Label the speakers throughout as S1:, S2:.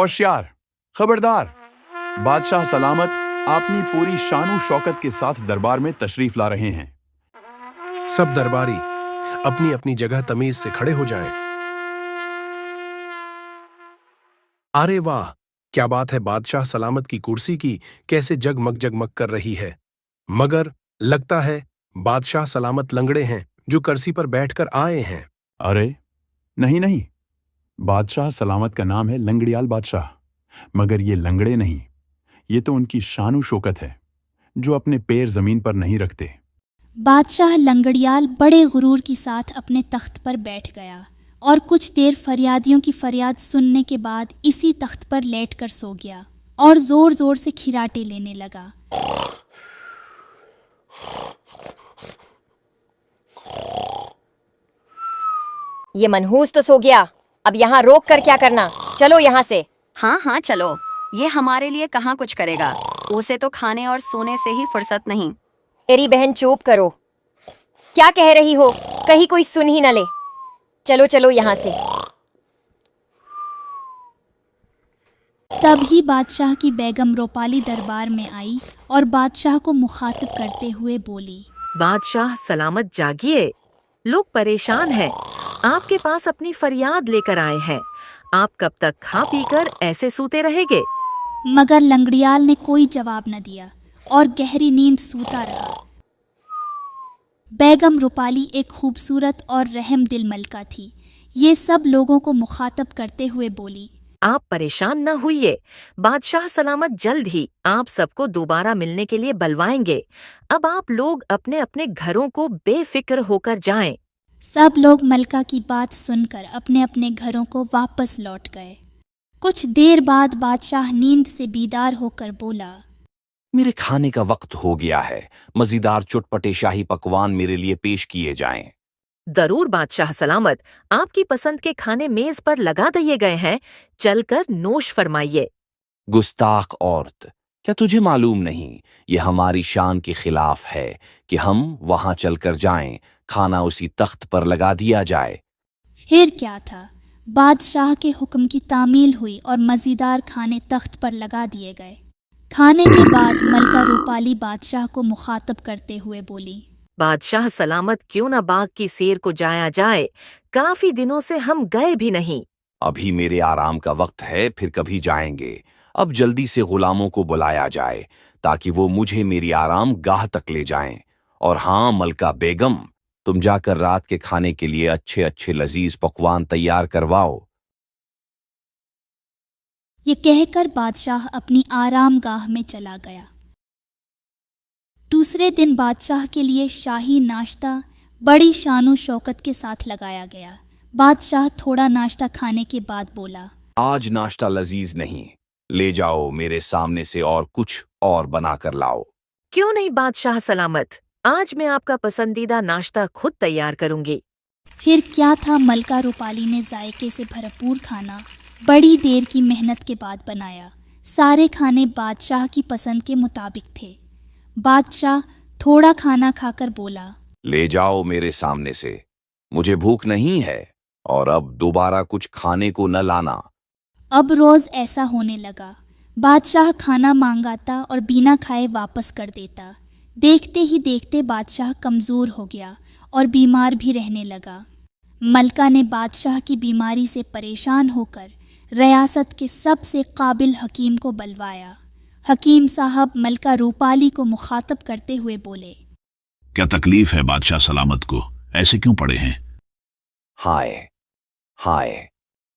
S1: होशियार, खबरदार। बादशाह सलामत अपनी पूरी शान शौकत के साथ दरबार में तशरीफ ला रहे हैं।
S2: सब दरबारी अपनी अपनी जगह तमीज से खड़े हो जाएं। अरे वाह, क्या बात है! बादशाह सलामत की कुर्सी की कैसे जगमग जगमग कर रही है। मगर लगता है बादशाह सलामत लंगड़े हैं जो कुर्सी पर बैठकर आए हैं।
S1: अरे नहीं नहीं, बादशाह सलामत का नाम है लंगड़ियाल बादशाह, मगर ये लंगड़े नहीं, ये तो उनकी शान शौकत है जो अपने पैर जमीन पर नहीं रखते।
S3: बादशाह लंगड़ियाल बड़े गुरूर के साथ अपने तख्त पर बैठ गया और कुछ देर फरियादियों की फरियाद सुनने के बाद इसी तख्त पर लेटकर सो गया और जोर जोर से खिराटे लेने लगा।
S4: ये मनहूस तो सो गया, अब यहाँ रोक कर क्या करना, चलो यहाँ से।
S5: हाँ हाँ चलो, ये हमारे लिए कहाँ कुछ करेगा, उसे तो खाने और सोने से ही फुर्सत नहीं।
S4: मेरी बहन चुप करो, क्या कह रही हो, कहीं कोई सुन ही न ले। चलो चलो यहाँ से।
S3: तभी बादशाह की बेगम रूपाली दरबार में आई और बादशाह को मुखातिब करते हुए बोली,
S6: बादशाह सलामत जागिए, लोग परेशान हैं, आपके पास अपनी फरियाद लेकर आए हैं। आप कब तक खा पीकर ऐसे सूते रहेंगे?
S3: मगर लंगड़ियाल ने कोई जवाब न दिया और गहरी नींद सूता रहा। बेगम रूपाली एक खूबसूरत और रहम दिल मलका थी। ये सब लोगों को मुखातब करते हुए बोली,
S6: आप परेशान न होइए, बादशाह सलामत जल्द ही आप सबको दोबारा मिलने के लिए बुलवाएंगे। अब आप लोग अपने अपने घरों को बेफिक्र होकर जाएं।
S3: सब लोग मलका की बात सुनकर अपने अपने घरों को वापस लौट गए। कुछ देर बाद बादशाह नींद से बीदार होकर बोला,
S7: मेरे खाने का वक्त हो गया है, मज़ेदार चटपटे शाही पकवान मेरे लिए पेश किए जाएं।
S6: जरूर बादशाह सलामत, आपकी पसंद के खाने मेज पर लगा दिए गए हैं, चलकर नोश फरमाइए।
S7: गुस्ताख औरत, क्या तुझे मालूम नहीं ये हमारी शान के खिलाफ है कि हम वहां चलकर जाएं, खाना उसी तख्त पर लगा दिया जाए।
S3: फिर क्या था, बादशाह के हुक्म की तामील हुई और मज़ेदार खाने तख्त पर लगा दिए गए। खाने के बाद मलका रूपाली बादशाह को मुखातब करते हुए बोली,
S6: बादशाह सलामत, क्यों न बाग की सैर को जाया जाए, काफी दिनों से हम गए भी नहीं।
S7: अभी मेरे आराम का वक्त है, फिर कभी जाएंगे। अब जल्दी से गुलामों को बुलाया जाए ताकि वो मुझे मेरी आराम गाह तक ले जाएं। और हाँ मलका बेगम, तुम जाकर रात के खाने के लिए अच्छे अच्छे लजीज पकवान तैयार करवाओ।
S3: ये कहकर बादशाह अपनी आराम गाह में चला गया। दूसरे दिन बादशाह के लिए शाही नाश्ता बड़ी शानो शौकत के साथ लगाया गया। बादशाह थोड़ा नाश्ता खाने के बाद बोला,
S7: आज नाश्ता लजीज नहीं, ले जाओ मेरे सामने से और कुछ और बना कर लाओ।
S6: क्यों नहीं बादशाह सलामत, आज मैं आपका पसंदीदा नाश्ता खुद तैयार करूंगी।
S3: फिर क्या था, मलका रूपाली ने जायके से भरपूर खाना बड़ी देर की मेहनत के बाद बनाया। सारे खाने बादशाह की पसंद के मुताबिक थे। बादशाह थोड़ा खाना खाकर बोला,
S7: ले जाओ मेरे सामने से, मुझे भूख नहीं है और अब दोबारा कुछ खाने को न लाना।
S3: अब रोज ऐसा होने लगा। बादशाह खाना मांगाता और बिना खाए वापस कर देता। देखते ही देखते बादशाह कमज़ोर हो गया और बीमार भी रहने लगा। मलका ने बादशाह की बीमारी से परेशान होकर रियासत के सबसे काबिल हकीम को बुलवाया। हकीम साहब मलका रूपाली को मुखातब करते हुए बोले,
S8: क्या तकलीफ है बादशाह सलामत को, ऐसे क्यों पड़े हैं?
S7: हाय हाय।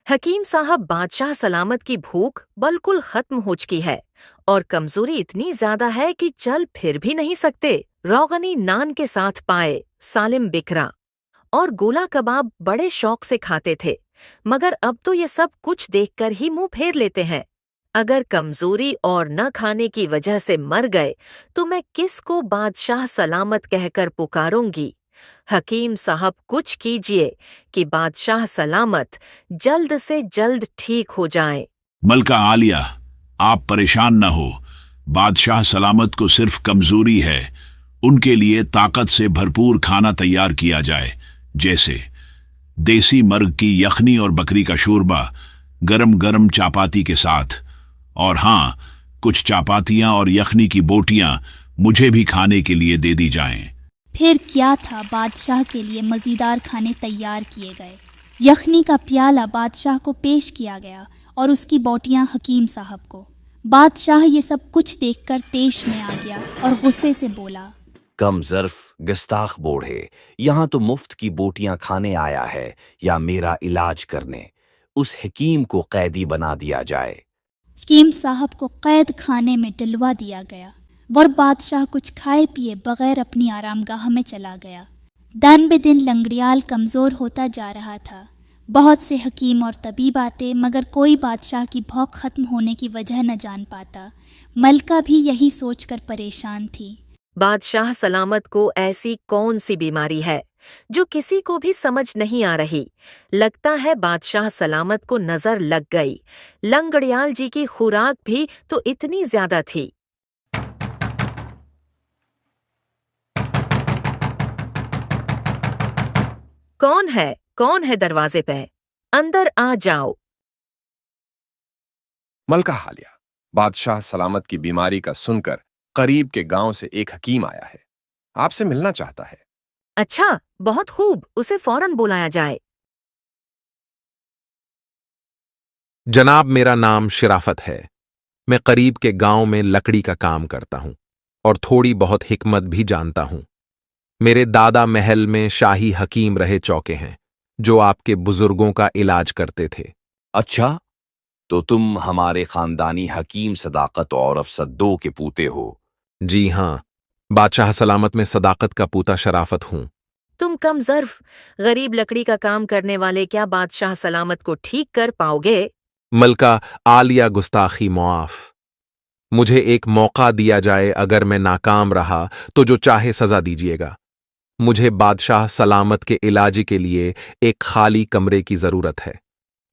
S6: हकीम साहब, बादशाह सलामत की भूख बिल्कुल खत्म हो चुकी है और कमजोरी इतनी ज्यादा है कि चल फिर भी नहीं सकते। रोगनी नान के साथ पाए, सालिम बिकरा और गोला कबाब बड़े शौक से खाते थे, मगर अब तो ये सब कुछ देखकर ही मुंह फेर लेते हैं। अगर कमजोरी और न खाने की वजह से मर गए तो मैं किसको बादशाह सलामत कहकर पुकारूंगी। हकीम साहब, कुछ कीजिए कि बादशाह सलामत जल्द से जल्द ठीक हो जाएं।
S8: मलका आलिया, आप परेशान न हो, बादशाह सलामत को सिर्फ कमजोरी है, उनके लिए ताकत से भरपूर खाना तैयार किया जाए, जैसे देसी मर्ग की यखनी और बकरी का शोरबा, गरम गरम चापाती के साथ। और हाँ, कुछ चापातियां और यखनी की बोटियां मुझे भी खाने के लिए दे दी जाएं।
S3: फिर क्या था, बादशाह के लिए मज़ेदार खाने तैयार किए गए। यखनी का प्याला बादशाह को पेश किया गया और उसकी बोटियां हकीम साहब को। बादशाह ये सब कुछ देखकर तेश में आ गया और गुस्से से बोला,
S7: कम ज़र्फ गुस्ताख बूढ़े, यहाँ तो मुफ्त की बोटियां खाने आया है या मेरा इलाज करने? उस हकीम को कैदी बना दिया जाए।
S3: हकीम साहब को कैद खाने में डलवा दिया गया और बादशाह कुछ खाए पिए बगैर अपनी आरामगाह में चला गया। दिन ब दिन लंगड़ियाल कमज़ोर होता जा रहा था। बहुत से हकीम और तबीब आते, मगर कोई बादशाह की भौक ख़त्म होने की वजह न जान पाता। मलका भी यही सोचकर परेशान थी।
S6: बादशाह सलामत को ऐसी कौन सी बीमारी है जो किसी को भी समझ नहीं आ रही। लगता है बादशाह सलामत को नजर लग गई। लंगड़ियाल जी की खुराक भी तो इतनी ज्यादा थी। कौन है दरवाजे पे? अंदर आ जाओ।
S9: मलका हालिया, बादशाह सलामत की बीमारी का सुनकर करीब के गांव से एक हकीम आया है, आपसे मिलना चाहता है।
S6: अच्छा, बहुत खूब, उसे फौरन बुलाया जाए।
S10: जनाब, मेरा नाम शराफत है। मैं करीब के गांव में लकड़ी का काम करता हूं और थोड़ी बहुत हिकमत भी जानता हूं। मेरे दादा महल में शाही हकीम रहे चौके हैं जो आपके बुजुर्गों का इलाज करते थे।
S7: अच्छा, तो तुम हमारे खानदानी हकीम सदाकत और अफसद दो के पूते हो?
S10: जी हाँ, बादशाह सलामत में सदाकत का पूता शराफत हूं।
S6: तुम कम ज़र्फ गरीब लकड़ी का काम करने वाले क्या बादशाह सलामत को ठीक कर पाओगे?
S10: मलका आलिया गुस्ताखी मुआफ। मुझे एक मौका दिया जाए, अगर मैं नाकाम रहा तो जो चाहे सजा दीजिएगा। मुझे बादशाह सलामत के इलाज के लिए एक खाली कमरे की जरूरत है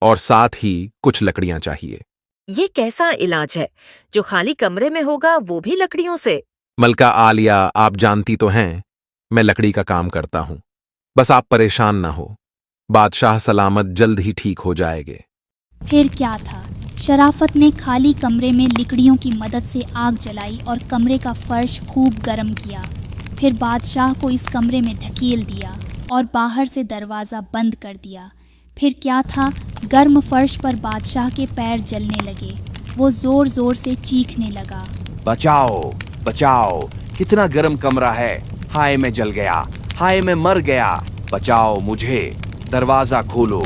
S10: और साथ ही कुछ लकड़ियां चाहिए।
S6: ये कैसा इलाज है जो खाली कमरे में होगा, वो भी लकड़ियों से?
S10: मलका आलिया, आप जानती तो हैं मैं लकड़ी का काम करता हूं। बस आप परेशान ना हो, बादशाह सलामत जल्द ही ठीक हो जाएंगे।
S3: फिर क्या था, शराफत ने खाली कमरे में लकड़ियों की मदद से आग जलाई और कमरे का फर्श खूब गर्म किया। फिर बादशाह को इस कमरे में धकेल दिया और बाहर से दरवाज़ा बंद कर दिया। फिर क्या था, गर्म फर्श पर बादशाह के पैर जलने लगे। वो ज़ोर ज़ोर से चीखने लगा,
S7: बचाओ बचाओ, कितना गर्म कमरा है, हाय मैं जल गया, हाय मैं मर गया, बचाओ मुझे, दरवाजा खोलो,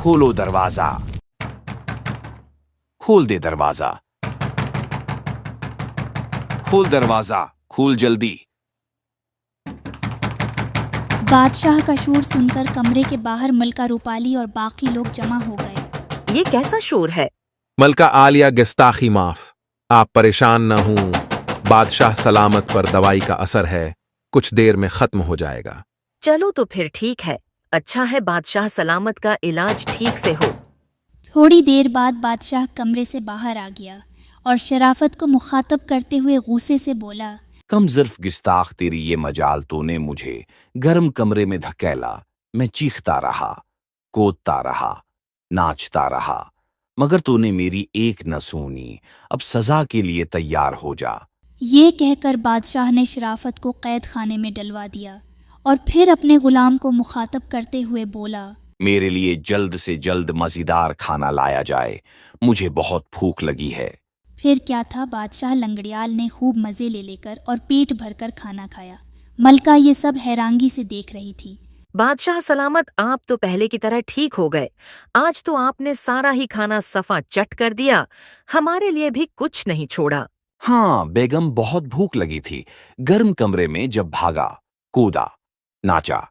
S7: खोलो दरवाजा, खोल दे दरवाजा, खोल दरवाजा, खोल जल्दी।
S3: बादशाह का शोर सुनकर कमरे के बाहर मलका रूपाली और बाकी लोग जमा हो गए।
S6: ये कैसा शोर है?
S10: मलका आलिया, गुस्ताखी माफ। आप परेशान न हों, बादशाह सलामत पर दवाई का असर है, कुछ देर में खत्म हो जाएगा।
S6: चलो तो फिर ठीक है। अच्छा है बादशाह सलामत का इलाज ठीक से हो।
S3: थोड़ी देर बाद बादशाह कमरे से बाहर आ गया और शराफत को मुखातब करते हुए गुस्से से बोला,
S7: कम ज़र्फ गुस्ताख, तेरी ये मजाल तूने मुझे गर्म कमरे में धकेला। मैं चीखता रहा, कूदता रहा, नाचता रहा, मगर तूने मेरी एक न सुनी। अब सजा के लिए तैयार हो जा।
S3: ये कहकर बादशाह ने शराफत को कैद खाने में डलवा दिया और फिर अपने गुलाम को मुखातब करते हुए बोला,
S7: मेरे लिए जल्द से जल्द मज़ेदार खाना लाया जाए, मुझे बहुत भूख लगी है।
S3: फिर क्या था, बादशाह लंगड़ियाल ने खूब मज़े ले लेकर और पेट भरकर खाना खाया। मलका ये सब हैरानगी से देख रही थी।
S6: बादशाह सलामत, आप तो पहले की तरह ठीक हो गए। आज तो आपने सारा ही खाना सफा चट कर दिया, हमारे लिए भी कुछ नहीं छोड़ा।
S7: हाँ बेगम, बहुत भूख लगी थी। गर्म कमरे में जब भागा, कूदा, नाचा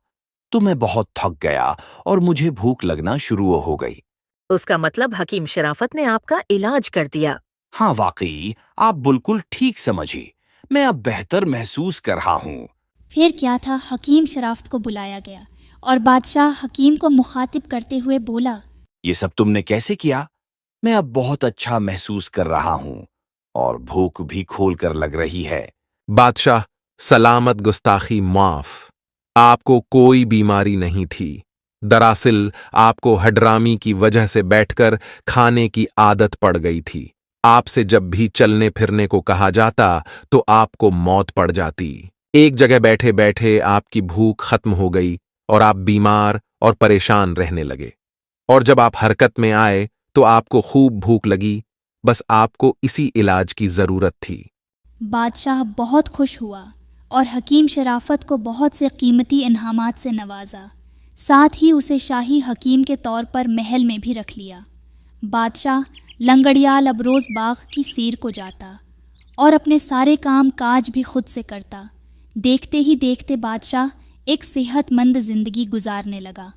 S7: तो मैं बहुत थक गया और मुझे भूख लगना शुरू हो गई।
S6: उसका मतलब हकीम शराफत ने आपका इलाज कर दिया।
S7: हाँ वाकई, आप बिल्कुल ठीक समझी। मैं अब बेहतर महसूस कर रहा हूँ।
S3: फिर क्या था, हकीम शराफत को बुलाया गया और बादशाह हकीम को मुखातिब करते हुए बोला,
S7: ये सब तुमने कैसे किया? मैं अब बहुत अच्छा महसूस कर रहा हूँ और भूख भी खोल कर लग रही है।
S10: बादशाह सलामत, गुस्ताखी माफ। आपको कोई बीमारी नहीं थी, दरअसल आपको हड्रामी की वजह से बैठकर खाने की आदत पड़ गई थी। आपसे जब भी चलने फिरने को कहा जाता तो आपको मौत पड़ जाती। एक जगह बैठे बैठे आपकी भूख खत्म हो गई और आप बीमार और परेशान रहने लगे। और जब आप हरकत में आए तो आपको खूब भूख लगी, बस आपको इसी इलाज की जरूरत थी।
S3: बादशाह बहुत खुश हुआ और हकीम शराफत को बहुत से कीमती इनामात से नवाजा। साथ ही उसे शाही हकीम के तौर पर महल में भी रख लिया। बादशाह लंगड़ियाल अब रोज़ बाग की सैर को जाता और अपने सारे काम काज भी खुद से करता। देखते ही देखते बादशाह एक सेहतमंद ज़िंदगी गुजारने लगा।